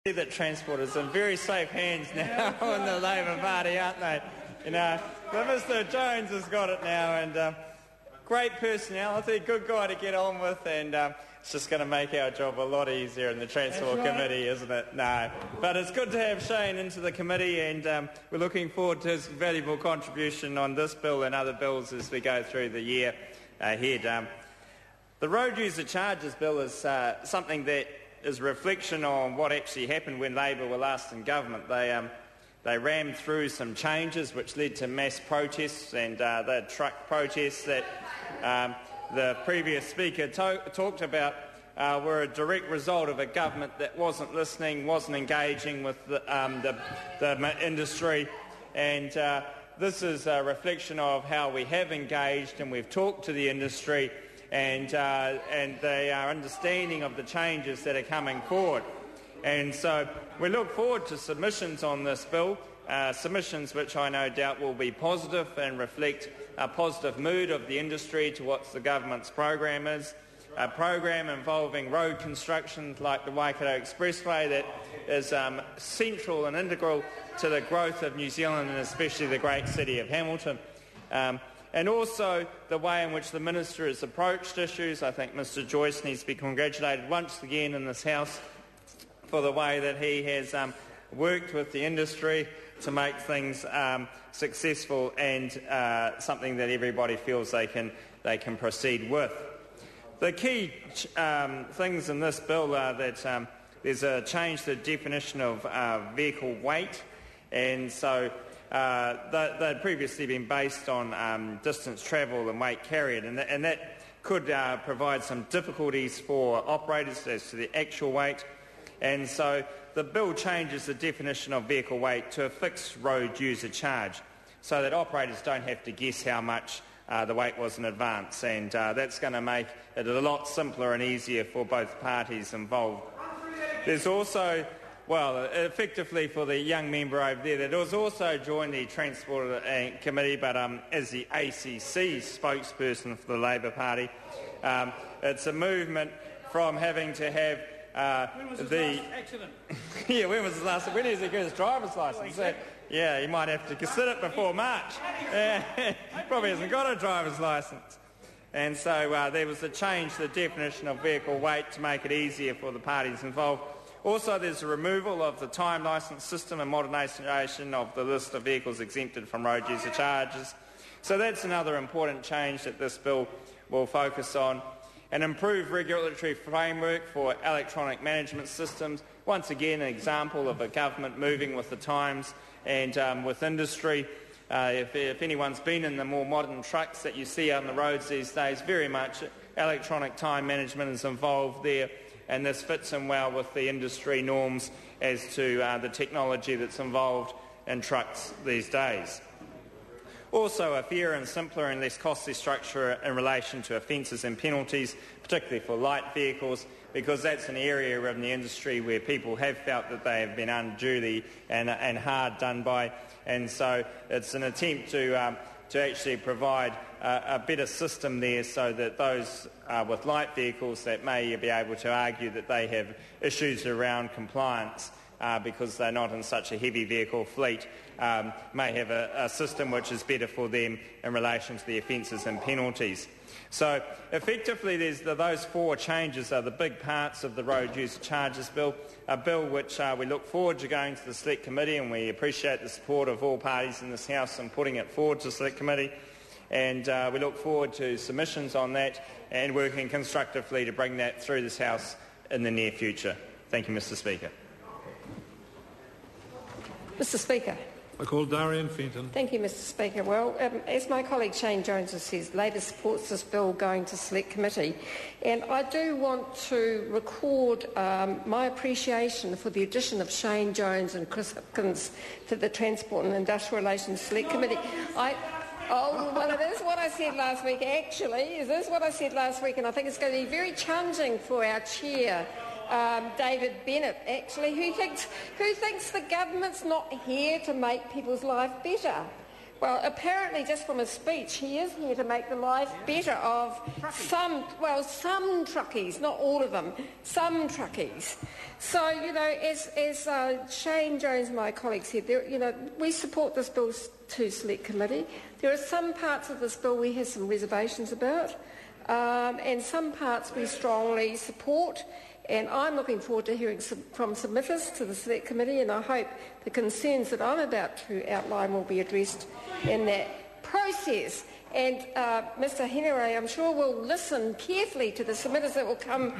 That Transport is in very safe hands now in the Labor Party, aren't they? But Mr Jones has got it now, and great personality, good guy to get on with, and it's just going to make our job a lot easier in the Transport Committee, isn't it? No. But it's good to have Shane into the committee, and we're looking forward to his valuable contribution on this bill and other bills as we go through the year ahead. The Road User Charges Bill is something that is a reflection on what actually happened when Labor were last in government. They rammed through some changes which led to mass protests, and the truck protests that the previous speaker talked about were a direct result of a government that wasn't listening, wasn't engaging with the industry, and this is a reflection of how we have engaged and we've talked to the industry, and they are understanding of the changes that are coming forward. And so we look forward to submissions on this bill, submissions which I no doubt will be positive and reflect a positive mood of the industry to what the government's program is, a program involving road construction like the Waikato Expressway that is central and integral to the growth of New Zealand and especially the great city of Hamilton. And also the way in which the Minister has approached issues. I think Mr Joyce needs to be congratulated once again in this House for the way that he has worked with the industry to make things successful and something that everybody feels they can proceed with. The key things in this bill are that there's a change to the definition of vehicle weight, and so they'd previously been based on distance travelled and weight carried, and that could provide some difficulties for operators as to the actual weight. And so the bill changes the definition of vehicle weight to a fixed road user charge so that operators don't have to guess how much the weight was in advance, and that's going to make it a lot simpler and easier for both parties involved. There's also, well, effectively for the young member over there that has also joined the Transport Committee, but as the ACC spokesperson for the Labor Party, it's a movement from having to have when was his last accident? Yeah, when was his last? When is he get his driver's licence? Yeah, he might have to consider it before March. Probably hasn't got a driver's licence. And so there was a change to the definition of vehicle weight to make it easier for the parties involved. Also, there's a removal of the time licence system and modernisation of the list of vehicles exempted from road user charges. So that's another important change that this bill will focus on. An improved regulatory framework for electronic management systems. Once again, an example of a government moving with the times and with industry. If anyone's been in the more modern trucks that you see on the roads these days, very much electronic time management is involved there, and this fits in well with the industry norms as to the technology that's involved in trucks these days. Also, a fairer and simpler and less costly structure in relation to offences and penalties, particularly for light vehicles, because that's an area in the industry where people have felt that they have been unduly and hard done by, and so it's an attempt to actually provide a better system there so that those with light vehicles that may be able to argue that they have issues around compliance because they're not in such a heavy vehicle fleet, may have a system which is better for them in relation to the offences and penalties. So effectively those four changes are the big parts of the Road User Charges Bill, a bill which we look forward to going to the Select Committee, and we appreciate the support of all parties in this House in putting it forward to the Select Committee, and we look forward to submissions on that and working constructively to bring that through this House in the near future. Thank you, Mr Speaker. Mr Speaker. I call Darian Fenton. Thank you, Mr Speaker. Well, as my colleague Shane Jones has said, Labor supports this bill going to Select Committee, and I do want to record my appreciation for the addition of Shane Jones and Chris Hipkins to the Transport and Industrial Relations Select Committee. Well, it is what I said last week, actually. It is what I said last week, and I think it's going to be very challenging for our chair, David Bennett, actually, who thinks the government's not here to make people's life better. Well, apparently, just from his speech, he is here to make the life better of some truckies, not all of them, some truckies. So, as Shane Jones, my colleague, said, we support this bill to Select Committee. There are some parts of this bill we have some reservations about, and some parts we strongly support. And I'm looking forward to hearing from submitters to the Select Committee, and I hope the concerns that I'm about to outline will be addressed in that process. And Mr Henare, I'm sure will listen carefully to the submitters that will come